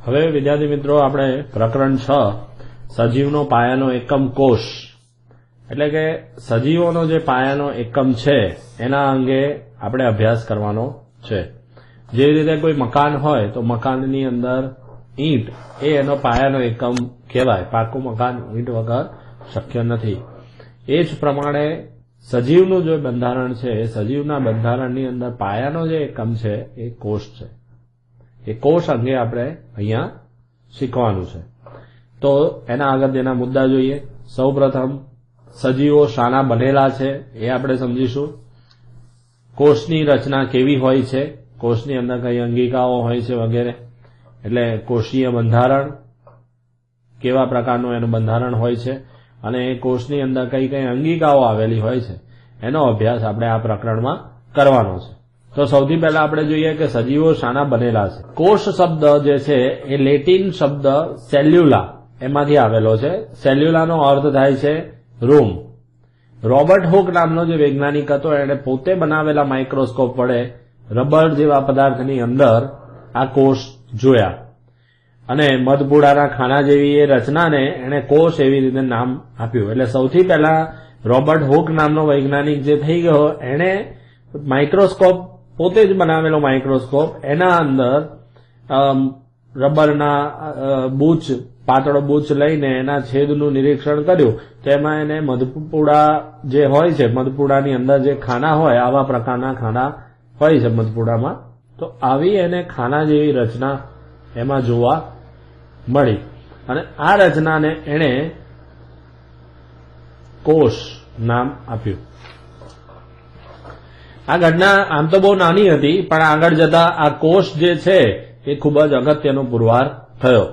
હવે વિદ્યાર્થી મિત્રો આપણે પ્રકરણ 6 સજીવનો પાયાનો એકમ કોષ એટલે કે સજીવોનો જે પાયાનો એકમ છે એના અંગે આપણે અભ્યાસ કરવાનો છે। જે રીતે કોઈ મકાન હોય તો મકાનની અંદર ઈંટ એ એનો પાયાનો એકમ કહેવાય। પાકું મકાન ઈંટ વગર શક્ય નથી। એ જ પ્રમાણે સજીવનું જે બંધારણ છે એ સજીવના બંધારણની અંદર પાયાનો જે એકમ છે એ કોષ છે। એ કોષ અંગે આપણે અહીંયા શીખવાનું છે। તો એના અગત્યના મુદ્દા જોઈએ। સૌપ્રથમ સજીવો શાના બનેલા છે એ આપણે સમજીશું। કોષની રચના કેવી હોય છે, કોષની અંદર કઈ અંગિકાઓ હોય છે વગેરે, એટલે કોષીય બંધારણ કેવા પ્રકારનું એનું બંધારણ હોય છે અને એ કોષની અંદર કઈ કઈ અંગિકાઓ આવેલી હોય છે એનો અભ્યાસ આપણે આ પ્રકરણમાં કરવાનો છે। તો સૌથી પહેલા આપણે જોઈએ કે સજીવો શાના બનેલા છે। કોષ શબ્દ જે છે એ લેટિન શબ્દ સેલ્યુલા એમાંથી આવેલો છે। સેલ્યુલાનો અર્થ થાય છે રૂમ। રોબર્ટ હુક નામનો જે વૈજ્ઞાનિક હતો એણે પોતે બનાવેલા માઇક્રોસ્કોપ વડે રબર જેવા પદાર્થની અંદર આ કોષ જોયા અને મધપૂડાના ખાના જેવી એ રચનાને એણે કોષ એવી રીતે નામ આપ્યું। એટલે સૌથી પહેલા રોબર્ટ હુક નામનો વૈજ્ઞાનિક જે થઈ ગયો એણે માઇક્રોસ્કોપ પોતે જ બનાવેલો માઇક્રોસ્કોપ એના અંદર રબરના બૂચ પાતળો બૂચ લઈને એના છેદનું નિરીક્ષણ કર્યું તો એમાં એને મધપૂડા જે હોય છે મધપૂડાની અંદર જે ખાના હોય આવા પ્રકારના ખાના હોય છે મધપૂડામાં, તો આવી એને ખાના જેવી રચના એમાં જોવા મળી અને આ રચનાને એણે કોષ નામ આપ્યું। આ ઘટના આમ તો બહુ નાની હતી પણ આગળ જતા આ કોષ જે છે એ ખૂબ જ અગત્યનો પુરવાર થયો।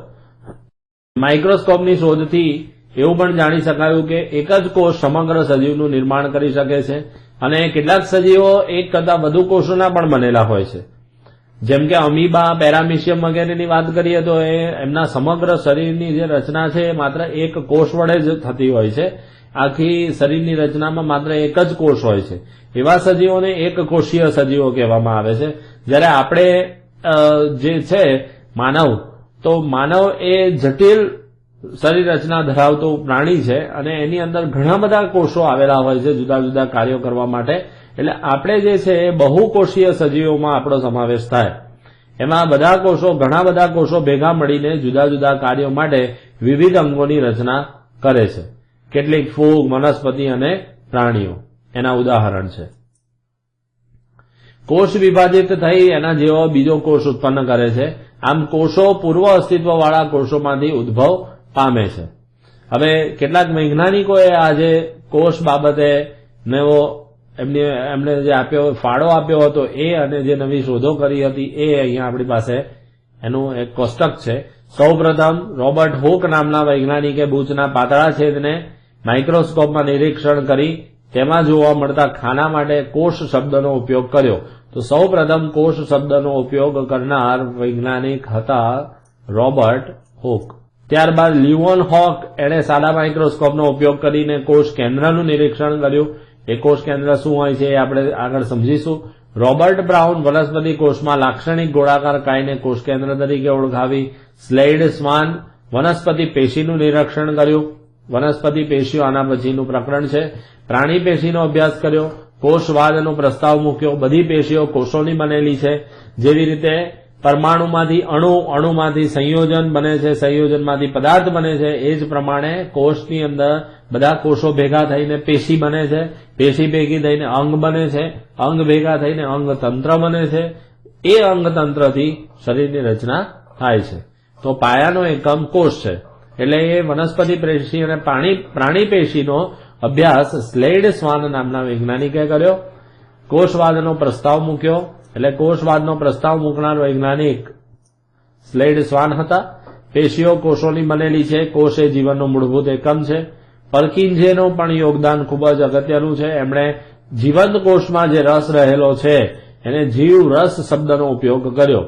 માઇક્રોસ્કોપની શોધથી એવું પણ જાણી શકાયું કે એક જ કોષ સમગ્ર સજીવનું નિર્માણ કરી શકે છે અને કેટલાક સજીવો એક કરતા વધુ કોષોના પણ બનેલા હોય છે। જેમ કે અમીબા, પેરામિશિયમ વગેરેની વાત કરીએ તો એ એમના સમગ્ર શરીરની જે રચના છે એ માત્ર એક કોષ વડે જ થતી હોય છે। આખી શરીરની રચનામાં માત્ર એક જ કોષ હોય છે। એવા સજીવોને એક કોષીય સજીવો કહેવામાં આવે છે। જ્યારે આપણે જે છે માનવ, તો માનવ એ જટિલ શરીર રચના ધરાવતું પ્રાણી છે અને એની અંદર ઘણા બધા કોષો આવેલા હોય છે જુદા જુદા કાર્યો કરવા માટે। એટલે આપણે જે છે એ બહુકોષીય સજીવોમાં આપણો સમાવેશ થાય। એમાં બધા કોષો, ઘણા બધા કોષો ભેગા મળીને જુદા જુદા કાર્યો માટે વિવિધ અંગોની રચના કરે છે। કેટલીક ફૂગ, વનસ્પતિ અને પ્રાણીઓ એના ઉદાહરણ છે। કોષ વિભાજિત થઈ એના જેવો બીજો કોષ ઉત્પન્ન કરે છે। આમ કોષો પૂર્વ અસ્તિત્વવાળા કોષોમાંથી ઉદ્ભવ પામે છે। હવે કેટલાક વૈજ્ઞાનિકોએ આજે કોષ બાબતે નવો એમને જે ફાળો આપ્યો હતો એ અને જે નવી શોધો કરી હતી એ અહીંયા આપણી પાસે એનું એક કોષ્ટક છે। સૌપ્રથમ રોબર્ટ હુક નામના વૈજ્ઞાનિકે બૂચના પાતળા છેદને માઇક્રોસ્કોપમાં નિરીક્ષણ કરી તેમાં જોવા મળતા ખાના માટે કોષ શબ્દનો ઉપયોગ કર્યો। તો સૌપ્રથમ કોષ શબ્દનો ઉપયોગ કરનાર વૈજ્ઞાનિક હતા રોબર્ટ હુક। ત્યારબાદ લ્યુવન હોક એણે સાદા માઇક્રોસ્કોપનો ઉપયોગ કરીને કોષ કેન્દ્રનું નિરીક્ષણ કર્યું। એ કોષ કેન્દ્ર શું હોય છે એ આપણે આગળ સમજીશું। રોબર્ટ બ્રાઉન વનસ્પતિ કોષમાં લાક્ષણિક ગોળાકાર કાયને કોષ કેન્દ્ર તરીકે ઓળખાવી। સ્લેઇડ સ્વાન વનસ્પતિ પેશીનું નિરીક્ષણ કર્યું। વનસ્પતિ પેશીઓ આના પછીનું પ્રકરણ છે। પ્રાણી પેશીનો અભ્યાસ કર્યો। કોષવાદનો પ્રસ્તાવ મૂક્યો। બધી પેશીઓ કોષોની બનેલી છે। જેવી રીતે પરમાણુમાંથી અણુ, અણુમાંથી સંયોજન બને છે, સંયોજનમાંથી પદાર્થ બને છે, એ જ પ્રમાણે કોષની અંદર બધા કોષો ભેગા થઈને પેશી બને છે, પેશી ભેગી થઈને અંગ બને છે, અંગ ભેગા થઈને અંગતંત્ર બને છે, એ અંગતંત્રથી શરીરની રચના થાય છે। તો પાયાનો એકમ કોષ છે। એટલે એ વનસ્પતિ પેશી અને પ્રાણી પેશીનો અભ્યાસ સ્લેઇડ સ્વાન નામના વૈજ્ઞાનિકે કર્યો। કોષવાદનો પ્રસ્તાવ મૂક્યો, એટલે કોષવાદનો પ્રસ્તાવ મૂકનાર વૈજ્ઞાનિક સ્લેઇડ સ્વાન હતા। પેશીઓ કોષોની બનેલી છે। કોષ એ જીવનનો મૂળભૂત એકમ છે। પર્કિન્સેનું પણ યોગદાન ખૂબ જ અગત્યનું છે। એમણે જીવંત કોષમાં જે રસ રહેલો છે એને જીવ રસ શબ્દનો ઉપયોગ કર્યો।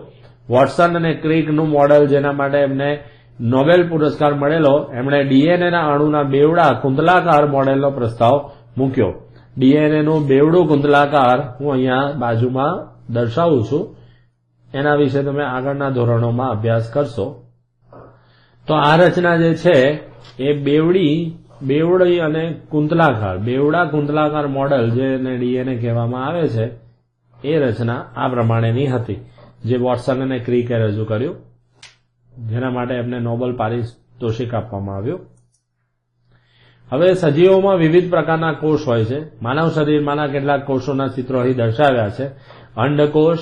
વોટસન અને ક્રિકનું મોડેલ, જેના માટે એમને નોબેલ પુરસ્કાર મળેલો, એમણે ડીએનએના અણુના બેવડા કુંતલાકાર મોડેલનો પ્રસ્તાવ મૂક્યો। ડીએનએનું બેવડું કુંતલાકાર હું અહીંયા બાજુમાં દર્શાવું છું। એના વિશે તમે આગળના ધોરણોમાં અભ્યાસ કરશો તો આ રચના જે છે એ બેવડી અને કુંતલાકાર, બેવડા કુંતલાકાર મોડલ જેને ડીએનએ કહેવામાં આવે છે એ રચના આ પ્રમાણેની હતી, જે વોટસન અને ક્રિકે રજૂ કર્યું, જેના માટે એમને નોબેલ પારિતોષિક આપવામાં આવ્યું. હવે સજીવોમાં વિવિધ પ્રકારના કોષ હોય છે. માનવ શરીરમાંના કેટલાક કોષોના ચિત્રો અહીં દર્શાવ્યા છે. અંડકોષ,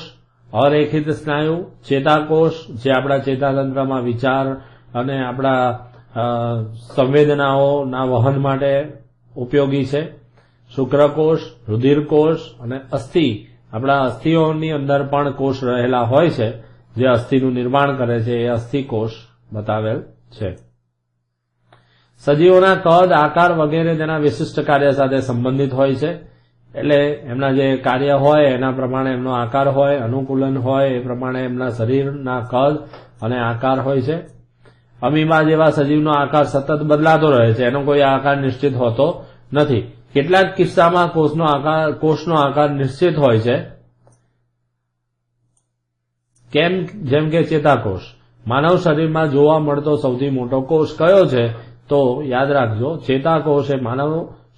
અરેખિત સ્નાયુ, ચેતાકોષ જે આપણા ચેતાતંત્રમાં વિચાર અને આપણા સંવેદનાઓના વહન માટે ઉપયોગી છે. શુક્રકોષ, રુધિરકોષ અને અસ્થિ, આપણા અસ્થિઓની અંદર પણ કોષ રહેલા હોય છે જે અસ્થિનું નિર્માણ કરે છે, એ અસ્થિકોષ બતાવેલ છે. સજીવોના કદ, આકાર વગેરે તેના વિશિષ્ટ કાર્ય સાથે સંબંધિત હોય છે. એટલે એમના જે કાર્ય હોય એના પ્રમાણે એમનો આકાર હોય, અનુકૂલન હોય, એ પ્રમાણે એમના શરીરના કદ અને આકાર હોય છે. અમીબા જેવા સજીવનો આકાર સતત બદલાતો રહે છે, એનો કોઈ આકાર નિશ્ચિત હોતો નથી. કેટલાક કિસ્સામાં કોષનો આકાર નિશ્ચિત હોય છે, જેમ કે ચેતાકોષ. માનવ શરીરમાં જોવા મળતો સૌથી મોટો કોષ કયો છે? તો યાદ રાખજો, ચેતાકોષ એ માનવ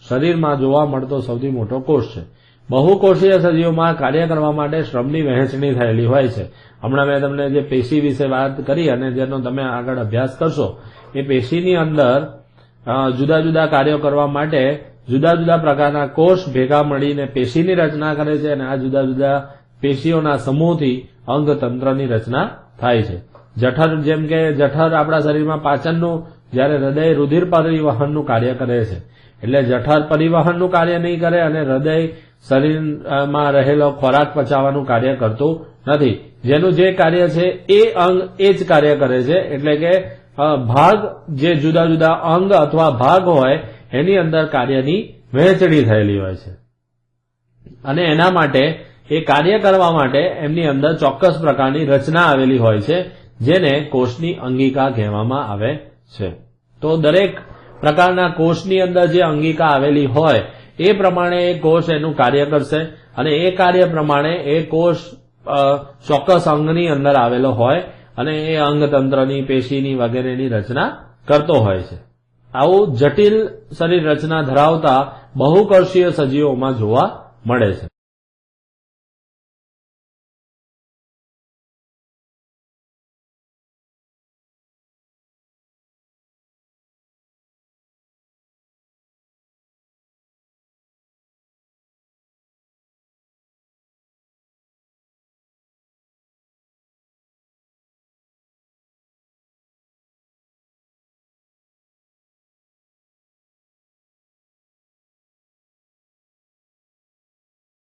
શરીરમાં જોવા મળતો સૌથી મોટો કોષ છે. બહુકોષીય સજીવોમાં કાર્ય કરવા માટે શ્રમની વહેંચણી થયેલી હોય છે. હમણાં મેં તમને જે પેશી વિશે વાત કરી અને જેનો તમે આગળ અભ્યાસ કરશો, એ પેશીની અંદર જુદા જુદા કાર્યો કરવા માટે જુદા જુદા પ્રકારના કોષ ભેગા મળીને પેશીની રચના કરે છે, અને આ જુદા જુદા પેશીઓના સમૂહથી અંગતંત્રની રચના થાય છે. જઠર, જેમ કે જઠર આપણા શરીરમાં પાચનનું, જ્યારે હૃદય રુધિર પરિવહનનું કાર્ય કરે છે, એટલે જઠર પરિવહનનું કાર્ય નહીં કરે અને હૃદય શરીરમાં રહેલો ખોરાક પચાવવાનું કાર્ય કરતું નથી. જેનું જે કાર્ય છે એ અંગ એ જ કાર્ય કરે છે. એટલે કે ભાગ, જે જુદા જુદા અંગ અથવા ભાગ હોય એની અંદર કાર્યની વહેંચણી થયેલી હોય છે, અને એના માટે એ કાર્ય કરવા માટે એમની અંદર ચોક્કસ પ્રકારની રચના આવેલી હોય છે, જેને કોષની અંગિકા કહેવામાં આવે છે. તો દરેક પ્રકારના કોષની અંદર જે અંગિકા આવેલી હોય એ પ્રમાણે એ કોષ એનું કાર્ય કરશે, અને એ કાર્ય પ્રમાણે એ કોષ ચોક્કસ અંગની અંદર આવેલો હોય અને એ અંગતંત્રની, પેશીની વગેરેની રચના કરતો હોય છે. આવું જટિલ શરીર રચના ધરાવતા બહુકોષીય સજીવોમાં જોવા મળે છે.